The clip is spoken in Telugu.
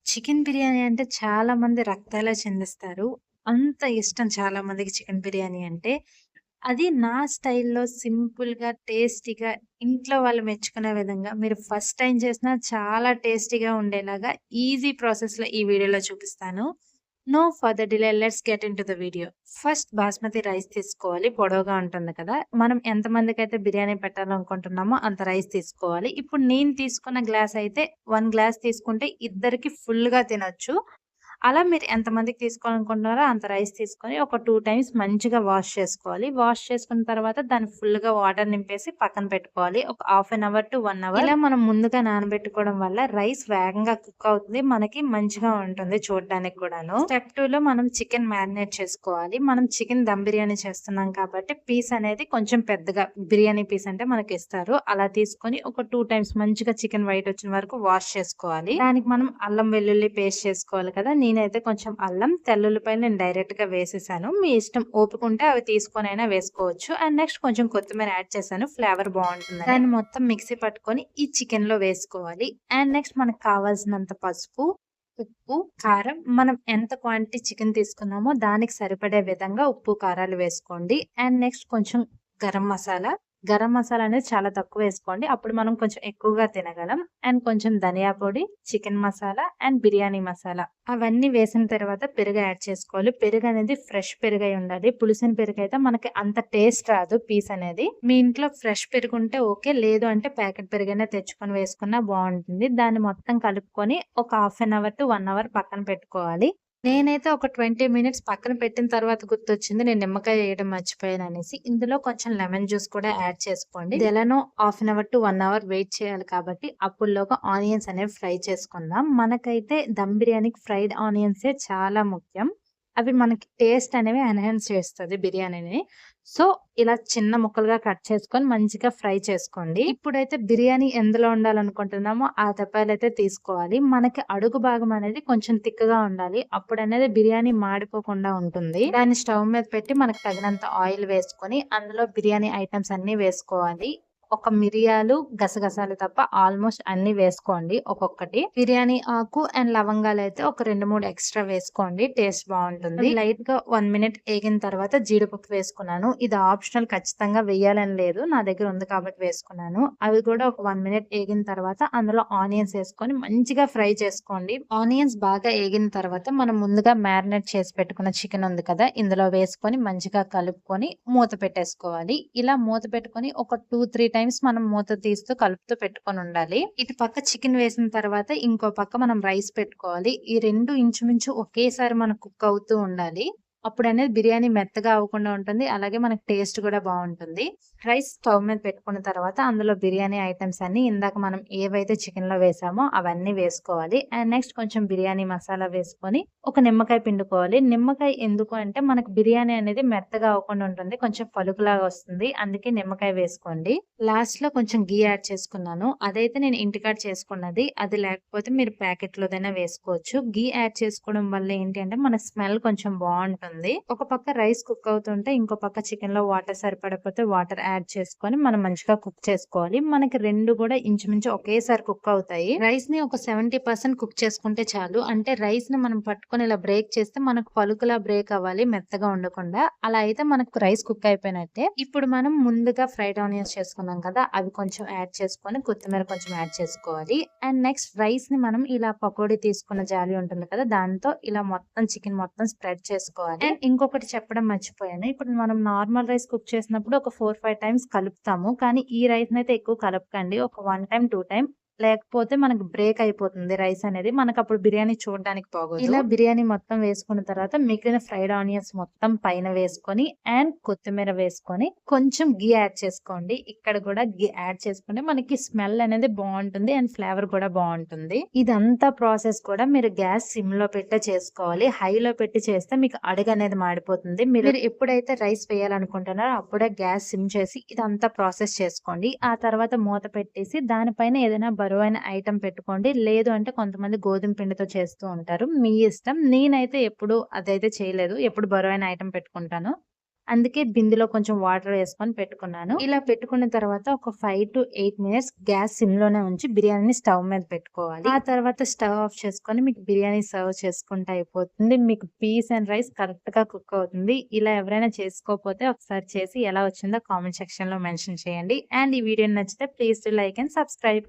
చికెన్ బిర్యానీ అంటే చాలా మంది రక్తాలే చిందిస్తారు. అంత ఇష్టం చాలా మందికి చికెన్ బిర్యానీ అంటే. అది నా స్టైల్‌లో సింపుల్‌గా, టేస్టీగా ఇంట్లో వాళ్ళు మెచ్చుకునే విధంగా మీరు ఫస్ట్ టైమ్ చేసినా చాలా టేస్టీగా ఉండేలాగా ఈజీ ప్రాసెస్‌లో ఈ వీడియోలో చూపిస్తాను. No further delay let's get into the video. First basmati rice తీసుకోవాలి. పొడవుగా ఉంటుంది కదా! మనం ఎంతమందికైతే బిర్యానీ పెట్టాలనుకుంటున్నామో అంత రైస్ తీసుకోవాలి. ఇప్పుడు నేను తీసుకున్న గ్లాస్ అయితే 1 గ్లాస్ తీసుకుంటే ఇద్దరికి ఫుల్‌గా తినొచ్చు. అలా మీరు ఎంతమందికి తీసుకోవాలనుకుంటున్నారో అంత రైస్ తీసుకొని ఒక 2 టైమ్స్ మంచిగా వాష్ చేసుకోవాలి. వాష్ చేసుకున్న తర్వాత దాన్ని ఫుల్‌గా వాటర్ నింపేసి పక్కన పెట్టుకోవాలి. ఒక half an hour to 1 hour ఇలా మనం ముందుగా నానబెట్టుకోవడం వల్ల రైస్ వేగంగా కుక్ అవుతుంది. మనకి మంచిగా ఉంటుంది చూడడానికి కూడాను. స్టెప్ 2లో మనం చికెన్ మ్యారినేట్ చేసుకోవాలి. మనం చికెన్ దమ్ బిర్యానీ చేస్తున్నాం కాబట్టి పీస్ అనేది కొంచెం పెద్దగా బిర్యానీ పీస్ అంటే మనకిస్తారు. అలా తీసుకొని ఒక 2 టైమ్స్ మంచిగా చికెన్ వైట్ వచ్చిన వరకు వాష్ చేసుకోవాలి. దానికి మనం అల్లం వెల్లుల్లి పేస్ట్ చేసుకోవాలి కదా! నేనైతే కొంచెం అల్లం, తెల్లుల్లిపాయలు నేను డైరెక్ట్‌గా వేసేసాను. మీ ఇష్టం ఓపికుంటే అవి తీసుకొనైనా వేసుకోవచ్చు. అండ్ నెక్స్ట్ కొంచెం కొత్తిమీర యాడ్ చేశాను. ఫ్లేవర్ బావుంటుందని. దాన్ని మొత్తం మిక్సీ పట్టుకొని ఈ చికెన్‌లో వేసుకోవాలి. అండ్ నెక్స్ట్ మనకు కావాల్సినంత పసుపు, ఉప్పు, కారం మనం ఎంత క్వాంటిటీ చికెన్ తీసుకున్నామో దానికి సరిపడే విధంగా ఉప్పు, కారాలు వేసుకోండి. అండ్ నెక్స్ట్ కొంచెం గరం మసాలా. గరం మసాలా అనేది చాలా తక్కువేసుకోండి. అప్పుడు మనం కొంచెం ఎక్కువగా తినగలం. అండ్ కొంచెం ధనియా పొడి, చికెన్ మసాలా అండ్ బిర్యానీ మసాలా. అవన్నీ వేసిన తర్వాత పెరుగు యాడ్ చేసుకోవాలి. పెరుగనేది ఫ్రెష్ పెరుగై ఉండాలి. పులిసిన పెరుగైతే మనకి అంత టేస్ట్ రాదు పీస్ అనేది. మీ ఇంట్లో ఫ్రెష్ పెరుగుంటే ఓకే. లేదు అంటే ప్యాకెట్ పెరుగైనా తెచ్చుకొని వేసుకున్నా బావుంటుంది. దాన్ని మొత్తం కలుపుకొని ఒక half an hour to 1 hour పక్కన పెట్టుకోవాలి. నేనైతే ఒక 20 మినిట్స్ పక్కన పెట్టిన తర్వాత గుర్తొచ్చింది నేను నిమ్మకాయ ఏయడం మర్చిపోయాననేసి. ఇందులో కొంచెం లెమన్ జ్యూస్ కూడా యాడ్ చేసుకోండి. ఇది ఎలానో half an hour to 1 hour wait చేయాలి కాబట్టి అప్పుడులోగా ఆనియన్స్ అనేవి ఫ్రై చేసుకుందాం. మనకైతే దమ్ బిర్యానీకి ఫ్రైడ్ ఆనియన్సే చాలా ముఖ్యం. అవి మనకి టేస్ట్ అనేవి ఎన్హాన్స్ చేస్తది బిర్యానీని. సో, ఇలా చిన్న ముక్కలుగా కట్ చేసుకొని మంచిగా ఫ్రై చేసుకోండి. ఇప్పుడైతే బిర్యానీ ఎందులో వండాలనుకుంటున్నామో ఆ తెపాలైతే తీసుకోవాలి. మనకి అడుగు భాగం అనేది కొంచెం తిక్కగా ఉండాలి. అప్పుడనేది బిర్యానీ మాడిపోకుండా ఉంటుంది. దాన్ని స్టవ్ మీద పెట్టి మనకు తగినంత ఆయిల్ వేసుకొని అందులో బిర్యానీ ఐటెమ్స్ అన్నీ వేసుకోవాలి. ఒక మిరియాలు, గసగసాలు తప్ప ఆల్మోస్ట్ అన్నీ వేసుకోండి ఒక్కొక్కటి. బిర్యానీ ఆకు అండ్ లవంగాలైతే ఒక 2, 3 ఎక్స్‌ట్రా వేసుకోండి. టేస్ట్ బావుంటుంది. లైట్‌గా 1 మినిట్ ఏగిన తర్వాత జీడిపప్పు వేసుకున్నాను. ఇది ఆప్షనల్ ఖచ్చితంగా వేయాలని లేదు. నా దగ్గర ఉంది కాబట్టి వేసుకున్నాను. అవి కూడా ఒక 1 మినిట్ ఏగిన తర్వాత అందులో ఆనియన్స్ ఏసుకొని మంచిగా ఫ్రై చేసుకోండి. ఆనియన్స్ బాగా ఏగిన తర్వాత మనం ముందుగా మ్యారినేట్ చేసి పెట్టుకున్న చికెన్ ఉంది కదా! ఇందులో వేసుకొని మంచిగా కలుపుకొని మూత పెట్టేసుకోవాలి. ఇలా మూత పెట్టుకొని ఒక 2, 3 టైమ్స్ మనం మూత తీస్తూ కలుపుతూ పెట్టుకొనుండాలి. ఇటు పక్క చికెన్ వేసిన తర్వాత ఇంకో పక్క మనం రైస్ పెట్టుకోవాలి. ఈ 2 ఇంచుమించు ఒకేసారి మనకు కుక్ అవుతూ ఉండాలి. అప్పుడనేది బిర్యానీ మెత్తగా అవ్వకుండా ఉంటుంది. అలాగే మనకు టేస్ట్ కూడా బావుంటుంది. రైస్ స్టవ్ మీద పెట్టుకున్న తర్వాత అందులో బిర్యానీ ఐటెమ్స్ అన్నీ ఇందాక మనం ఏవైతే చికెన్‌లో వేసామో అవన్నీ వేసుకోవాలి. అండ్ నెక్స్ట్ కొంచెం బిర్యానీ మసాలా వేసుకొని ఒక నిమ్మకాయ పిండుకోవాలి. నిమ్మకాయ ఎందుకు అంటే మనకు బిర్యానీ అనేది మెత్తగా అవ్వకుండా ఉంటుంది. కొంచెం పలుకులాగా వస్తుంది. అందుకే నిమ్మకాయ వేసుకోండి. లాస్ట్‌లో కొంచెం ఘీ యాడ్ చేసుకున్నాను. అదైతే నేను ఇంటికాడ చేసుకున్నది. అది లేకపోతే మీరు ప్యాకెట్‌లోదైనా వేసుకోవచ్చు. ఘీ యాడ్ చేసుకోవడం వల్ల ఏంటి అంటే మన స్మెల్ కొంచెం బావుంటుంది. ఒక పక్క రైస్ కుక్ అవుతుంటే ఇంకో పక్క చికెన్‌లో వాటర్ సరిపడకపోతే వాటర్ యాడ్ చేసుకొని మనం మంచిగా కుక్ చేసుకోవాలి. మనకి 2 కూడా ఇంచుమించు ఒకేసారి కుక్ అవుతాయి. రైస్‌ని ఒక 70% కుక్ చేసుకుంటే చాలు. అంటే రైస్‌ని మనం పట్టుకొని ఇలా బ్రేక్ చేస్తే మనకు పలుకులా బ్రేక్ అవ్వాలి మెత్తగా ఉండకుండా. అలా అయితే మనకు రైస్ కుక్ అయిపోయినట్టే. ఇప్పుడు మనం ముందుగా ఫ్రైడ్ ఆనియన్స్ చేసుకున్నాం కదా! అవి కొంచెం యాడ్ చేసుకొని కొత్తిమీర కొంచెం యాడ్ చేసుకోవాలి. అండ్ నెక్స్ట్ రైస్‌ని మనం ఇలా పకోడీ తీసుకున్న జాలి ఉంటుంది కదా! దాంతో ఇలా మొత్తం చికెన్ మొత్తం స్ప్రెడ్ చేసుకోవాలి. అండ్ ఇంకొకటి చెప్పడం మర్చిపోయాను. ఇప్పుడు మనం నార్మల్ రైస్ కుక్ చేసినప్పుడు ఒక 4, 5 టైమ్స్ కలుపుతాము. కానీ ఈ రైస్‌నైతే ఎక్కువ కలపకండి. ఒక 1 టైమ్, 2 టైమ్ లేకపోతే మనకు బ్రేక్ అయిపోతుంది రైస్ అనేది. మనకప్పుడు బిర్యానీ చూడడానికి బాగోదు. ఇలా బిర్యానీ మొత్తం వేసుకున్న తర్వాత మిగిలిన ఫ్రైడ్ ఆనియన్స్ మొత్తం పైన వేసుకొని అండ్ కొత్తిమీర వేసుకొని కొంచెం ఘీ యాడ్ చేసుకోండి. ఇక్కడ కూడా ఘీ యాడ్ చేసుకుంటే మనకి స్మెల్ అనేది బావుంటుంది అండ్ ఫ్లేవర్ కూడా బావుంటుంది. ఇదంతా ప్రాసెస్ కూడా మీరు గ్యాస్ సిమ్‌లో పెట్టే చేసుకోవాలి. హైలో పెట్టి చేస్తే మీకు అడుగనేది మాడిపోతుంది. మీరు ఎప్పుడైతే రైస్ వేయాలనుకుంటున్నారో అప్పుడే గ్యాస్ సిమ్ చేసి ఇదంతా ప్రాసెస్ చేసుకోండి. ఆ తర్వాత మూత పెట్టేసి దానిపైన ఏదైనా బరువైన ఐటెమ్ పెట్టుకోండి. లేదు అంటే కొంతమంది గోధుమ పిండితో చేస్తూ ఉంటారు. మీ ఇష్టం. నేనైతే ఎప్పుడు అదైతే చేయలేదు. ఎప్పుడు బరువైన ఐటెమ్ పెట్టుకుంటాను. అందుకే బిందెలో కొంచెం వాటర్ వేసుకొని పెట్టుకున్నాను. ఇలా పెట్టుకున్న తర్వాత ఒక 5-8 మినిట్స్ గ్యాస్ సిమ్‌లోనే ఉంచి బిర్యానీని స్టవ్ మీద పెట్టుకోవాలి. ఆ తర్వాత స్టవ్ ఆఫ్ చేసుకొని మీకు బిర్యానీ సర్వ్ చేసుకుంటే అయిపోతుంది. మీకు పీస్ అండ్ రైస్ కరెక్ట్‌గా కుక్ అవుతుంది. ఇలా ఎవరైనా చేసుకోకపోతే ఒకసారి చేసి ఎలా వచ్చిందో కామెంట్ సెక్షన్‌లో మెన్షన్ చేయండి. అండ్ ఈ వీడియో నచ్చితే please do like and subscribe.